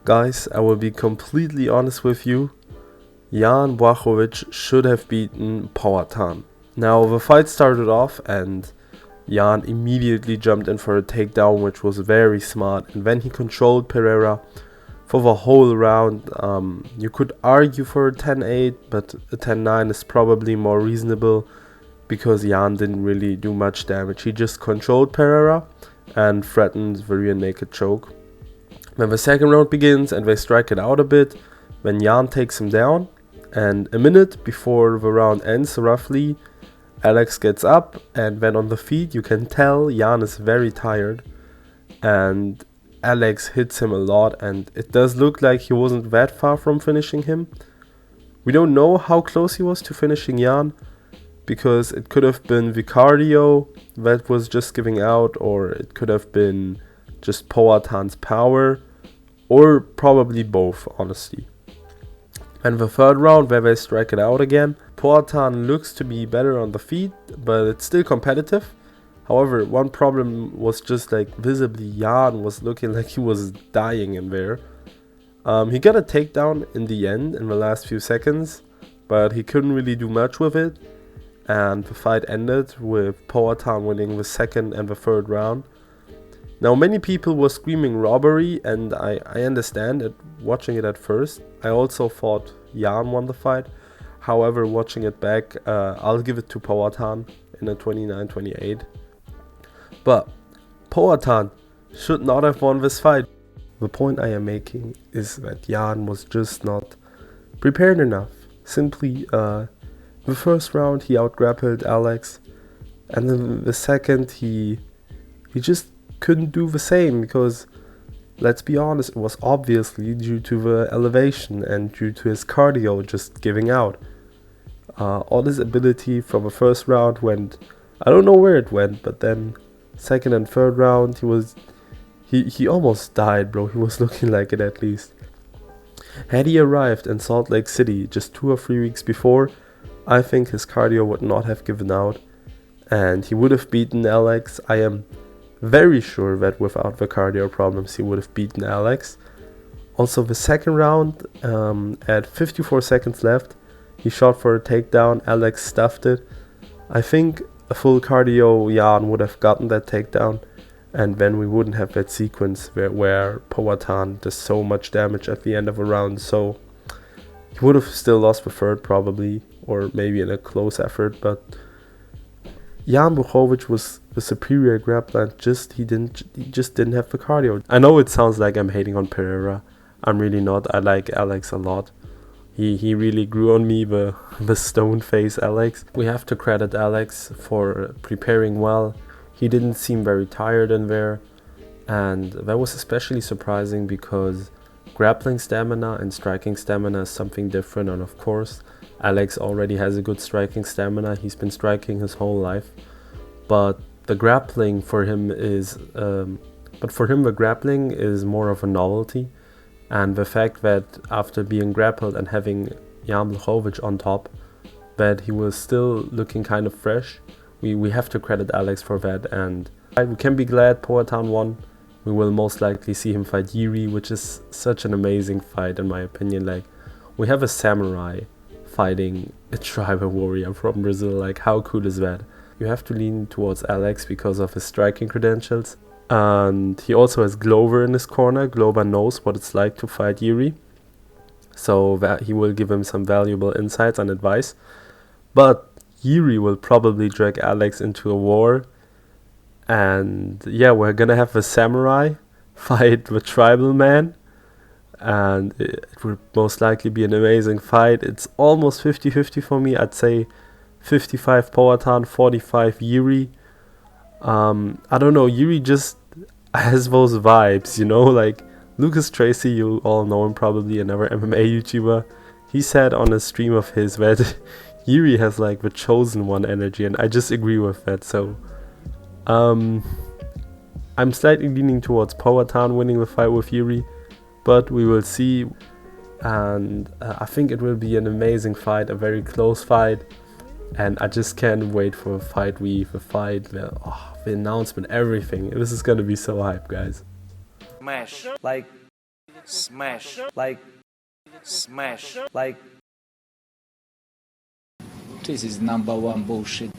Guys, I will be completely honest with you. Jan Blachowicz should have beaten Poatan. Now, the fight started off and Jan immediately jumped in for a takedown, which was very smart. And then he controlled Pereira for the whole round. You could argue for a 10-8, but a 10-9 is probably more reasonable because Jan didn't really do much damage. He just controlled Pereira and threatened the rear naked choke. When the second round begins and they strike it out a bit, then Jan takes him down, and a minute before the round ends roughly, Alex gets up, and then on the feet you can tell Jan is very tired, and Alex hits him a lot, and it does look like he wasn't that far from finishing him. We don't know how close he was to finishing Jan, because it could have been the cardio that was just giving out, or it could have been just Poatan's power, or probably both, honestly. And the third round, where they strike it out again, Poatan looks to be better on the feet, but it's still competitive. However, one problem was just like visibly Jan was looking like he was dying in there. He got a takedown in the end, in the last few seconds, but he couldn't really do much with it. And the fight ended with Poatan winning the second and the third round. Now, many people were screaming robbery, and I understand it watching it at first. I also thought Jan won the fight. However, watching it back, I'll give it to Poatan in a 29-28. But Poatan should not have won this fight. The point I am making is that Jan was just not prepared enough. Simply, the first round he outgrappled Alex, and then the second he just couldn't do the same, because let's be honest, it was obviously due to the elevation and due to his cardio just giving out. All his ability from the first round went, I don't know where it went, but then second and third round he almost died, bro. He was looking like it at least. Had he arrived in Salt Lake City just 2 or 3 weeks before, I think his cardio would not have given out and he would have beaten Alex. I am very sure that without the cardio problems he would have beaten Alex. Also, the second round, at 54 seconds left, he shot for a takedown. Alex stuffed it. I think a full cardio Jan would have gotten that takedown, and then we wouldn't have that sequence where Poatan does so much damage at the end of a round. So he would have still lost the third probably, or maybe in a close effort, but Jan Blachowicz was the superior grappler. He just didn't have the cardio. I know it sounds like I'm hating on Pereira. I'm really not. I like Alex a lot. He really grew on me, the stone face Alex. We have to credit Alex for preparing well. He didn't seem very tired in there, and that was especially surprising because grappling stamina and striking stamina is something different, and of course Alex already has a good striking stamina. He's been striking his whole life, but the grappling for him is the grappling is more of a novelty. And the fact that after being grappled and having Jan Blachowicz on top, that he was still looking kind of fresh, we have to credit Alex for that. And we can be glad Poatan won. We will most likely see him fight Yuri, which is such an amazing fight in my opinion. Like, we have a samurai fighting a tribal warrior from Brazil. Like, how cool is that? You have to lean towards Alex because of his striking credentials. And he also has Glover in his corner. Glover knows what it's like to fight Yuri, so that he will give him some valuable insights and advice. But Yuri will probably drag Alex into a war, and yeah, we're gonna have the samurai fight the tribal man, and it will most likely be an amazing fight. It's almost 50-50 for me. I'd say 55 Poatan, 45 Yuri. I don't know, Yuri just has those vibes, you know, like Lucas Tracy, you all know him probably, another MMA YouTuber. He said on a stream of his that Yuri has like the chosen one energy, and I just agree with that. So I'm slightly leaning towards Poatan winning the fight with Yuri, but we will see. And I think it will be an amazing fight, a very close fight. And I just can't wait for fight week, the announcement, everything. This is gonna be so hype, guys. Mash. Like, smash, like, smash, like. This is #1 bullshit.